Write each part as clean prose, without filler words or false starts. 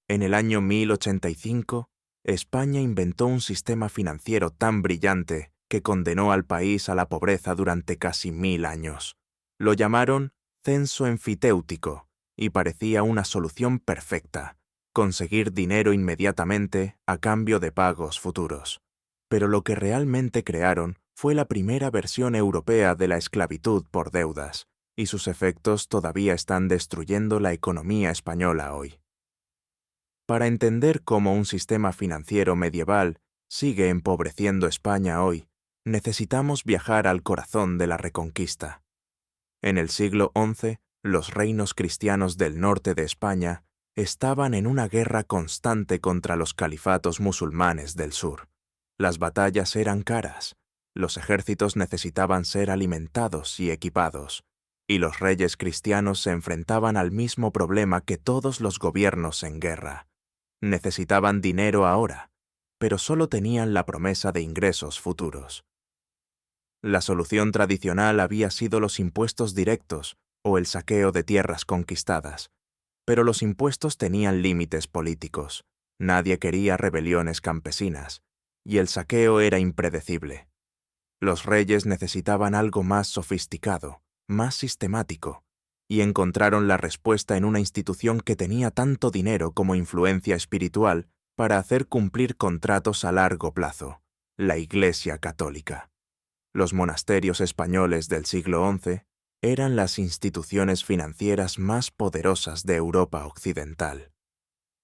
En el año 1085, España inventó un sistema financiero tan brillante que condenó al país a la pobreza durante casi 1000 años. Lo llamaron censo enfitéutico y parecía una solución perfecta: conseguir dinero inmediatamente a cambio de pagos futuros. Pero lo que realmente crearon fue la primera versión europea de la esclavitud por deudas, y sus efectos todavía están destruyendo la economía española hoy. Para entender cómo un sistema financiero medieval sigue empobreciendo España hoy, necesitamos viajar al corazón de la Reconquista. En el siglo XI, los reinos cristianos del norte de España estaban en una guerra constante contra los califatos musulmanes del sur. Las batallas eran caras, los ejércitos necesitaban ser alimentados y equipados, y los reyes cristianos se enfrentaban al mismo problema que todos los gobiernos en guerra. Necesitaban dinero ahora, pero solo tenían la promesa de ingresos futuros. La solución tradicional había sido los impuestos directos o el saqueo de tierras conquistadas, pero los impuestos tenían límites políticos. Nadie quería rebeliones campesinas, y el saqueo era impredecible. Los reyes necesitaban algo más sofisticado, más sistemático, y encontraron la respuesta en una institución que tenía tanto dinero como influencia espiritual para hacer cumplir contratos a largo plazo: la Iglesia Católica. Los monasterios españoles del siglo XI eran las instituciones financieras más poderosas de Europa occidental.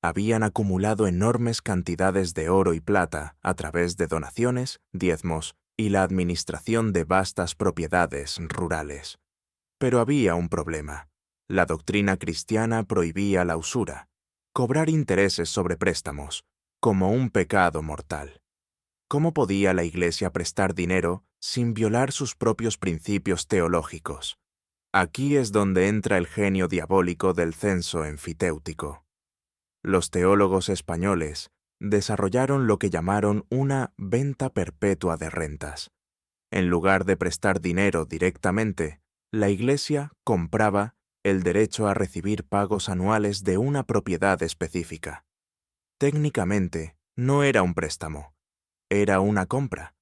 Habían acumulado enormes cantidades de oro y plata a través de donaciones, diezmos y la administración de vastas propiedades rurales. Pero había un problema: la doctrina cristiana prohibía la usura, cobrar intereses sobre préstamos, como un pecado mortal. ¿Cómo podía la Iglesia prestar dinero sin violar sus propios principios teológicos? Aquí es donde entra el genio diabólico del censo enfitéutico. Los teólogos españoles desarrollaron lo que llamaron una venta perpetua de rentas. En lugar de prestar dinero directamente, la Iglesia compraba el derecho a recibir pagos anuales de una propiedad específica. Técnicamente, no era un préstamo, era una compra.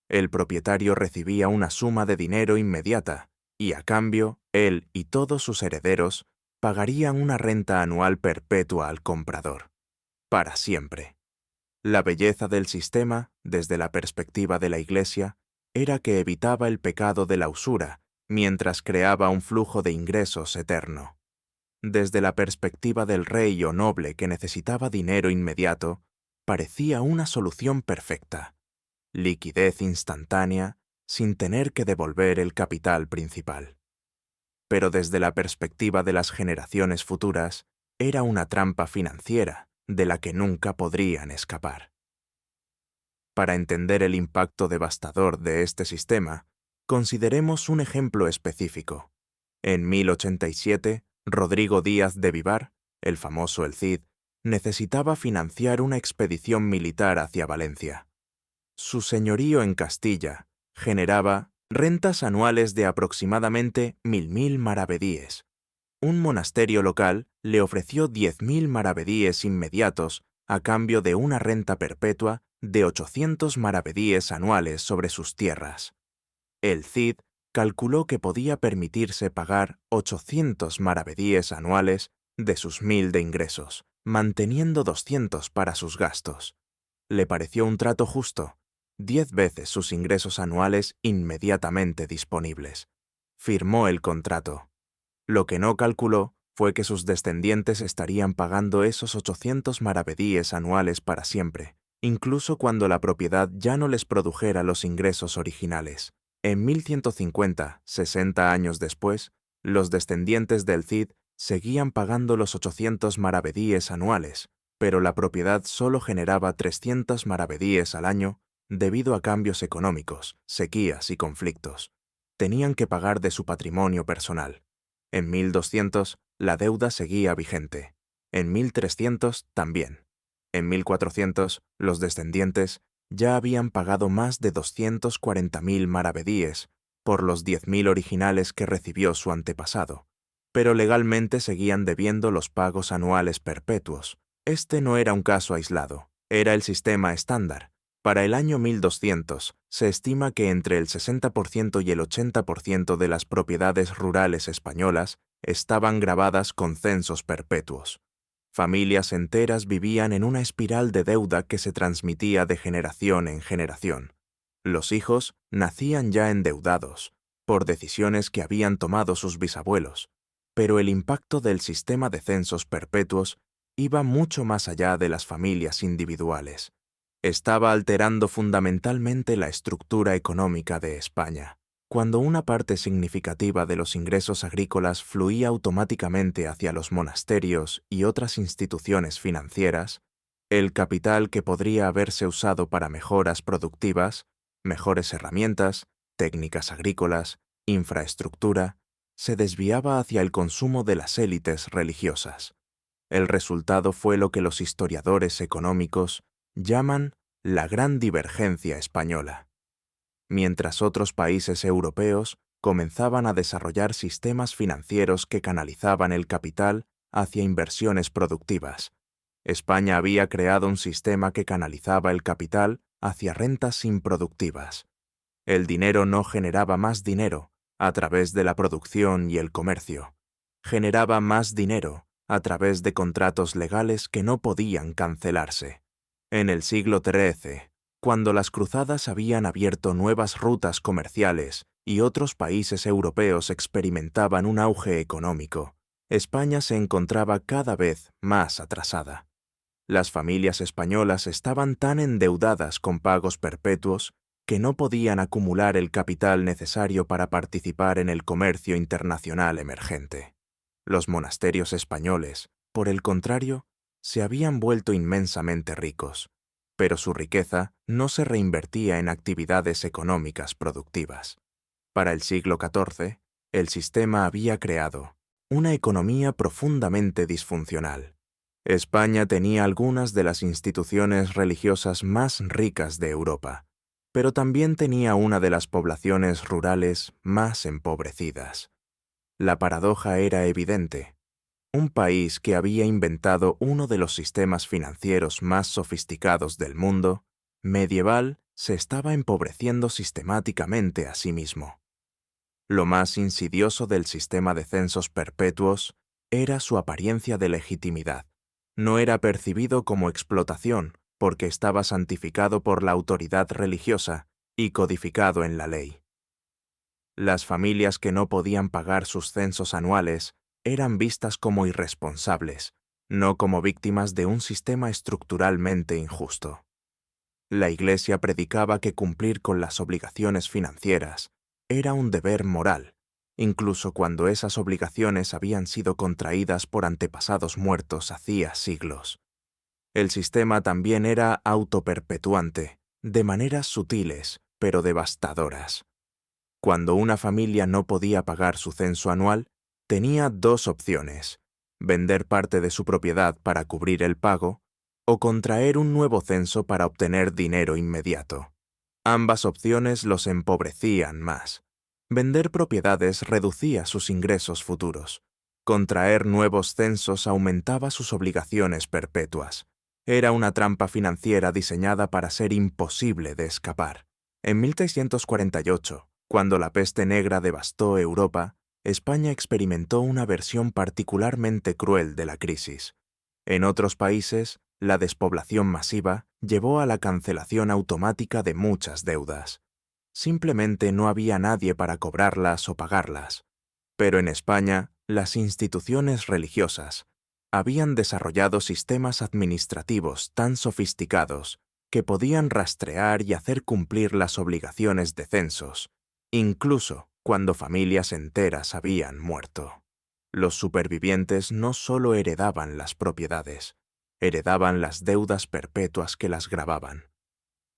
El propietario recibía una suma de dinero inmediata y, a cambio, él y todos sus herederos pagarían una renta anual perpetua al comprador, para siempre. La belleza del sistema, desde la perspectiva de la Iglesia, era que evitaba el pecado de la usura, mientras creaba un flujo de ingresos eterno. Desde la perspectiva del rey o noble que necesitaba dinero inmediato, parecía una solución perfecta: liquidez instantánea, sin tener que devolver el capital principal. Pero desde la perspectiva de las generaciones futuras, era una trampa financiera de la que nunca podrían escapar. Para entender el impacto devastador de este sistema, consideremos un ejemplo específico. En 1087, Rodrigo Díaz de Vivar, el famoso El Cid, necesitaba financiar una expedición militar hacia Valencia. Su señorío en Castilla generaba rentas anuales de aproximadamente 1000 maravedíes. Un monasterio local le ofreció 10.000 maravedíes inmediatos a cambio de una renta perpetua de 800 maravedíes anuales sobre sus tierras. El Cid calculó que podía permitirse pagar 800 maravedíes anuales de sus 1000 de ingresos, manteniendo 200 para sus gastos. Le pareció un trato justo: 10 veces sus ingresos anuales inmediatamente disponibles. Firmó el contrato. Lo que no calculó fue que sus descendientes estarían pagando esos 800 maravedíes anuales para siempre, incluso cuando la propiedad ya no les produjera los ingresos originales. En 1150, 60 años después, los descendientes del Cid seguían pagando los 800 maravedíes anuales, pero la propiedad solo generaba 300 maravedíes al año debido a cambios económicos, sequías y conflictos. Tenían que pagar de su patrimonio personal. En 1200, la deuda seguía vigente. En 1300, también. En 1400, los descendientes ya habían pagado más de 240.000 maravedíes por los 10.000 originales que recibió su antepasado, pero legalmente seguían debiendo los pagos anuales perpetuos, Este no era un caso aislado, era el sistema estándar. Para el año 1200, se estima que entre el 60% y el 80% de las propiedades rurales españolas estaban gravadas con censos perpetuos. Familias enteras vivían en una espiral de deuda que se transmitía de generación en generación. Los hijos nacían ya endeudados, por decisiones que habían tomado sus bisabuelos, pero el impacto del sistema de censos perpetuos iba mucho más allá de las familias individuales. Estaba alterando fundamentalmente la estructura económica de España. Cuando una parte significativa de los ingresos agrícolas fluía automáticamente hacia los monasterios y otras instituciones financieras, el capital que podría haberse usado para mejoras productivas, mejores herramientas, técnicas agrícolas, infraestructura, se desviaba hacia el consumo de las élites religiosas. El resultado fue lo que los historiadores económicos llaman la Gran Divergencia Española. Mientras otros países europeos comenzaban a desarrollar sistemas financieros que canalizaban el capital hacia inversiones productivas, España había creado un sistema que canalizaba el capital hacia rentas improductivas. El dinero no generaba más dinero a través de la producción y el comercio. Generaba más dinero a través de contratos legales que no podían cancelarse. En el siglo XIII, cuando las cruzadas habían abierto nuevas rutas comerciales y otros países europeos experimentaban un auge económico, España se encontraba cada vez más atrasada. Las familias españolas estaban tan endeudadas con pagos perpetuos que no podían acumular el capital necesario para participar en el comercio internacional emergente. Los monasterios españoles, por el contrario, se habían vuelto inmensamente ricos, pero su riqueza no se reinvertía en actividades económicas productivas. Para el siglo XIV, el sistema había creado una economía profundamente disfuncional. España tenía algunas de las instituciones religiosas más ricas de Europa, pero también tenía una de las poblaciones rurales más empobrecidas. La paradoja era evidente. Un país que había inventado uno de los sistemas financieros más sofisticados del mundo, medieval, se estaba empobreciendo sistemáticamente a sí mismo. Lo más insidioso del sistema de censos perpetuos era su apariencia de legitimidad. No era percibido como explotación porque estaba santificado por la autoridad religiosa y codificado en la ley. Las familias que no podían pagar sus censos anuales eran vistas como irresponsables, no como víctimas de un sistema estructuralmente injusto. La Iglesia predicaba que cumplir con las obligaciones financieras era un deber moral, incluso cuando esas obligaciones habían sido contraídas por antepasados muertos hacía siglos. El sistema también era autoperpetuante, de maneras sutiles, pero devastadoras. Cuando una familia no podía pagar su censo anual, tenía dos opciones: vender parte de su propiedad para cubrir el pago o contraer un nuevo censo para obtener dinero inmediato. Ambas opciones los empobrecían más. Vender propiedades reducía sus ingresos futuros. Contraer nuevos censos aumentaba sus obligaciones perpetuas. Era una trampa financiera diseñada para ser imposible de escapar. En 1648, cuando la peste negra devastó Europa, España experimentó una versión particularmente cruel de la crisis. En otros países, la despoblación masiva llevó a la cancelación automática de muchas deudas. Simplemente no había nadie para cobrarlas o pagarlas. Pero en España, las instituciones religiosas habían desarrollado sistemas administrativos tan sofisticados que podían rastrear y hacer cumplir las obligaciones de censos, incluso cuando familias enteras habían muerto. Los supervivientes no solo heredaban las propiedades, heredaban las deudas perpetuas que las gravaban.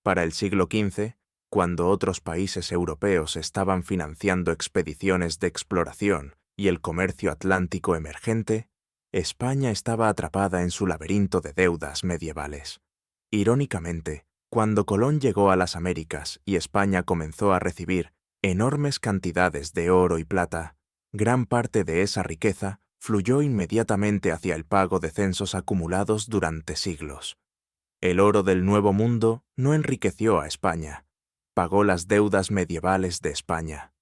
Para el siglo XV, cuando otros países europeos estaban financiando expediciones de exploración y el comercio atlántico emergente, España estaba atrapada en su laberinto de deudas medievales. Irónicamente, cuando Colón llegó a las Américas y España comenzó a recibir enormes cantidades de oro y plata, gran parte de esa riqueza fluyó inmediatamente hacia el pago de censos acumulados durante siglos. El oro del Nuevo Mundo no enriqueció a España, pagó las deudas medievales de España.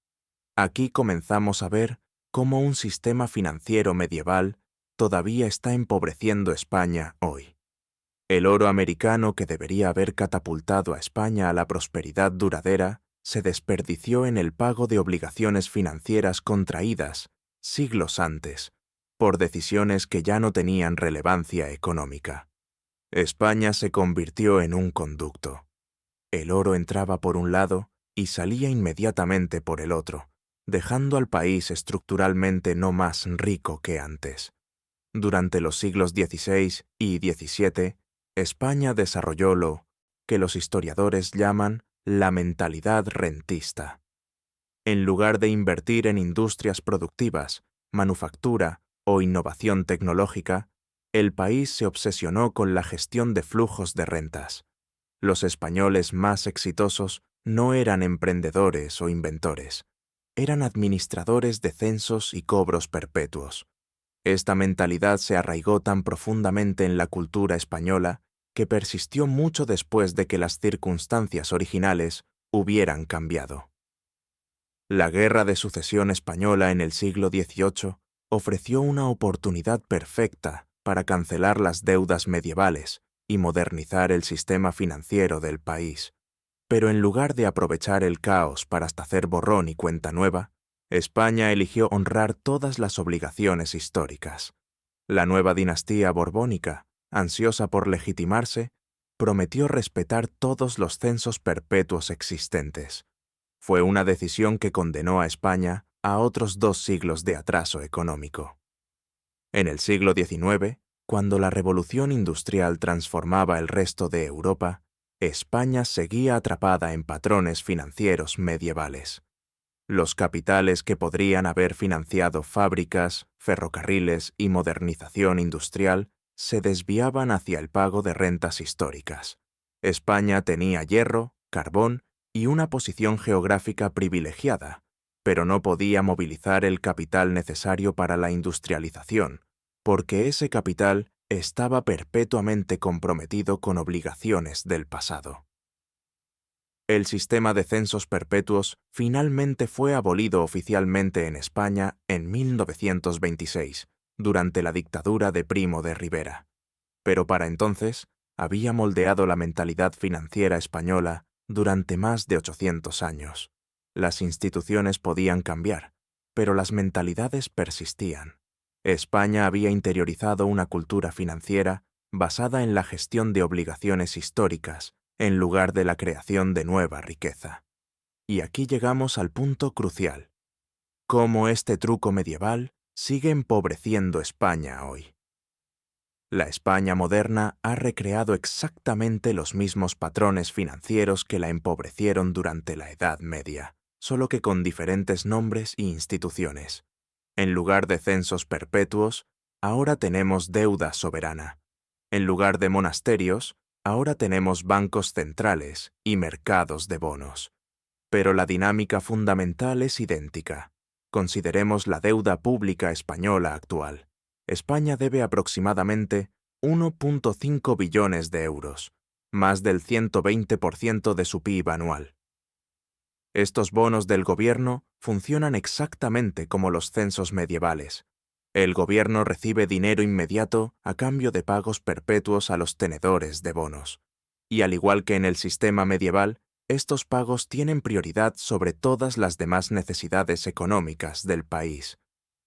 Aquí comenzamos a ver cómo un sistema financiero medieval todavía está empobreciendo España hoy. El oro americano que debería haber catapultado a España a la prosperidad duradera se desperdició en el pago de obligaciones financieras contraídas siglos antes, por decisiones que ya no tenían relevancia económica. España se convirtió en un conducto. El oro entraba por un lado y salía inmediatamente por el otro, dejando al país estructuralmente no más rico que antes. Durante los siglos XVI y XVII, España desarrolló lo que los historiadores llaman la mentalidad rentista. En lugar de invertir en industrias productivas, manufactura o innovación tecnológica, el país se obsesionó con la gestión de flujos de rentas. Los españoles más exitosos no eran emprendedores o inventores, eran administradores de censos y cobros perpetuos. Esta mentalidad se arraigó tan profundamente en la cultura española que persistió mucho después de que las circunstancias originales hubieran cambiado. La Guerra de Sucesión Española en el siglo XVIII ofreció una oportunidad perfecta para cancelar las deudas medievales y modernizar el sistema financiero del país. Pero en lugar de aprovechar el caos para hacer borrón y cuenta nueva, España eligió honrar todas las obligaciones históricas. La nueva dinastía borbónica, ansiosa por legitimarse, prometió respetar todos los censos perpetuos existentes. Fue una decisión que condenó a España a otros 2 siglos de atraso económico. En el siglo XIX, cuando la revolución industrial transformaba el resto de Europa, España seguía atrapada en patrones financieros medievales. Los capitales que podrían haber financiado fábricas, ferrocarriles y modernización industrial se desviaban hacia el pago de rentas históricas. España tenía hierro, carbón y una posición geográfica privilegiada, pero no podía movilizar el capital necesario para la industrialización, porque ese capital estaba perpetuamente comprometido con obligaciones del pasado. El sistema de censos perpetuos finalmente fue abolido oficialmente en España en 1926, durante la dictadura de Primo de Rivera. Pero para entonces había moldeado la mentalidad financiera española durante más de 800 años. Las instituciones podían cambiar, pero las mentalidades persistían. España había interiorizado una cultura financiera basada en la gestión de obligaciones históricas, en lugar de la creación de nueva riqueza. Y aquí llegamos al punto crucial: cómo este truco medieval sigue empobreciendo España hoy. La España moderna ha recreado exactamente los mismos patrones financieros que la empobrecieron durante la Edad Media, solo que con diferentes nombres e instituciones. En lugar de censos perpetuos, ahora tenemos deuda soberana. En lugar de monasterios, ahora tenemos bancos centrales y mercados de bonos. Pero la dinámica fundamental es idéntica. Consideremos la deuda pública española actual. España debe aproximadamente 1,5 billones de euros, más del 120% de su PIB anual. Estos bonos del gobierno funcionan exactamente como los censos medievales. El gobierno recibe dinero inmediato a cambio de pagos perpetuos a los tenedores de bonos. Y al igual que en el sistema medieval, estos pagos tienen prioridad sobre todas las demás necesidades económicas del país.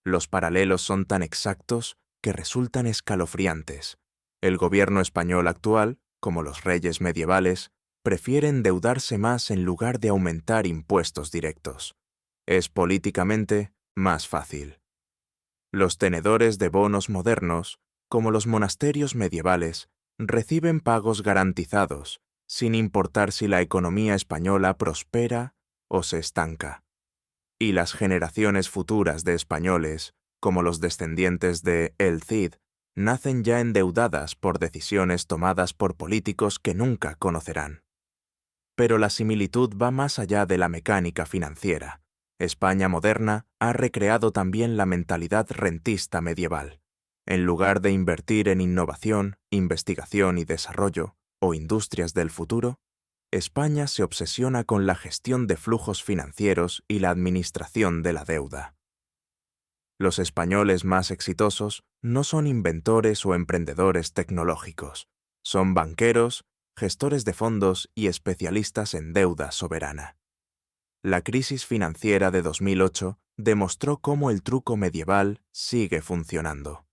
Los paralelos son tan exactos que resultan escalofriantes. El gobierno español actual, como los reyes medievales, prefiere endeudarse más en lugar de aumentar impuestos directos. Es políticamente más fácil. Los tenedores de bonos modernos, como los monasterios medievales, reciben pagos garantizados, sin importar si la economía española prospera o se estanca. Y las generaciones futuras de españoles, como los descendientes de El Cid, nacen ya endeudadas por decisiones tomadas por políticos que nunca conocerán. Pero la similitud va más allá de la mecánica financiera. España moderna ha recreado también la mentalidad rentista medieval. En lugar de invertir en innovación, investigación y desarrollo, o industrias del futuro, España se obsesiona con la gestión de flujos financieros y la administración de la deuda. Los españoles más exitosos no son inventores o emprendedores tecnológicos, son banqueros, gestores de fondos y especialistas en deuda soberana. La crisis financiera de 2008 demostró cómo el truco medieval sigue funcionando.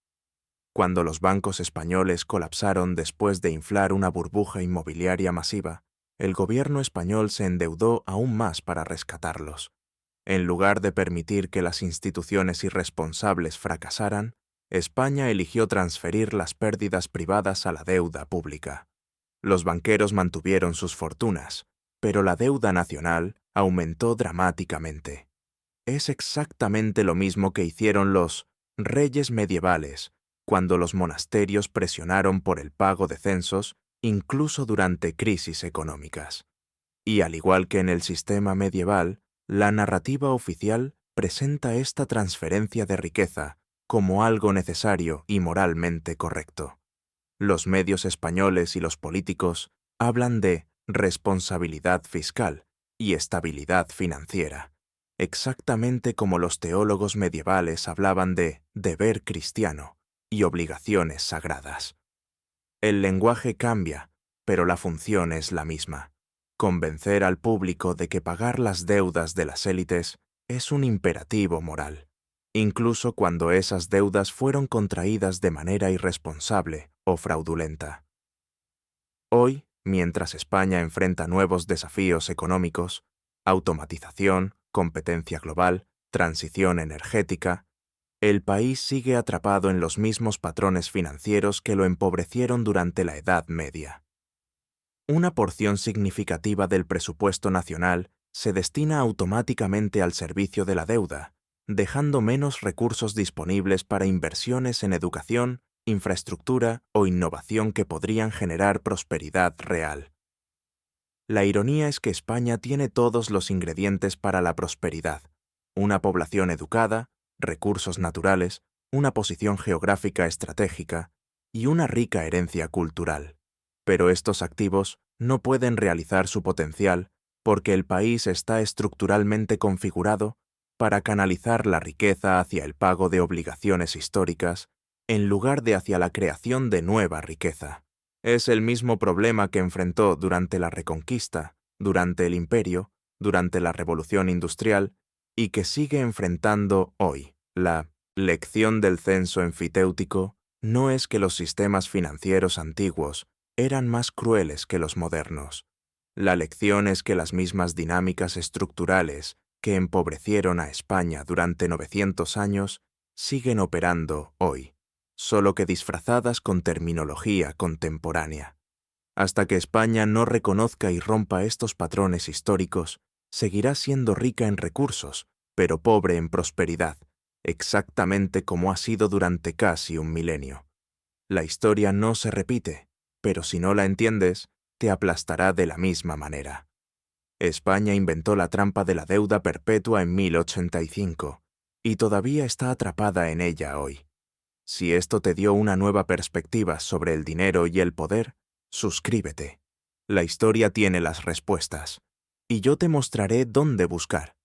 Cuando los bancos españoles colapsaron después de inflar una burbuja inmobiliaria masiva, el gobierno español se endeudó aún más para rescatarlos. En lugar de permitir que las instituciones irresponsables fracasaran, España eligió transferir las pérdidas privadas a la deuda pública. Los banqueros mantuvieron sus fortunas, pero la deuda nacional aumentó dramáticamente. Es exactamente lo mismo que hicieron los reyes medievales cuando los monasterios presionaron por el pago de censos, incluso durante crisis económicas. Y al igual que en el sistema medieval, la narrativa oficial presenta esta transferencia de riqueza como algo necesario y moralmente correcto. Los medios españoles y los políticos hablan de responsabilidad fiscal y estabilidad financiera, exactamente como los teólogos medievales hablaban de deber cristiano y obligaciones sagradas. El lenguaje cambia, pero la función es la misma: convencer al público de que pagar las deudas de las élites es un imperativo moral, incluso cuando esas deudas fueron contraídas de manera irresponsable o fraudulenta. Hoy, mientras España enfrenta nuevos desafíos económicos, automatización, competencia global, transición energética, el país sigue atrapado en los mismos patrones financieros que lo empobrecieron durante la Edad Media. Una porción significativa del presupuesto nacional se destina automáticamente al servicio de la deuda, dejando menos recursos disponibles para inversiones en educación, infraestructura o innovación que podrían generar prosperidad real. La ironía es que España tiene todos los ingredientes para la prosperidad: una población educada, recursos naturales, una posición geográfica estratégica y una rica herencia cultural. Pero estos activos no pueden realizar su potencial porque el país está estructuralmente configurado para canalizar la riqueza hacia el pago de obligaciones históricas en lugar de hacia la creación de nueva riqueza. Es el mismo problema que enfrentó durante la Reconquista, durante el Imperio, durante la Revolución Industrial y que sigue enfrentando hoy. La lección del censo enfitéutico no es que los sistemas financieros antiguos eran más crueles que los modernos. La lección es que las mismas dinámicas estructurales que empobrecieron a España durante 900 años siguen operando hoy, solo que disfrazadas con terminología contemporánea. Hasta que España no reconozca y rompa estos patrones históricos, seguirá siendo rica en recursos, pero pobre en prosperidad, exactamente como ha sido durante casi un milenio. La historia no se repite, pero si no la entiendes, te aplastará de la misma manera. España inventó la trampa de la deuda perpetua en 1085, y todavía está atrapada en ella hoy. Si esto te dio una nueva perspectiva sobre el dinero y el poder, suscríbete. La historia tiene las respuestas, y yo te mostraré dónde buscar.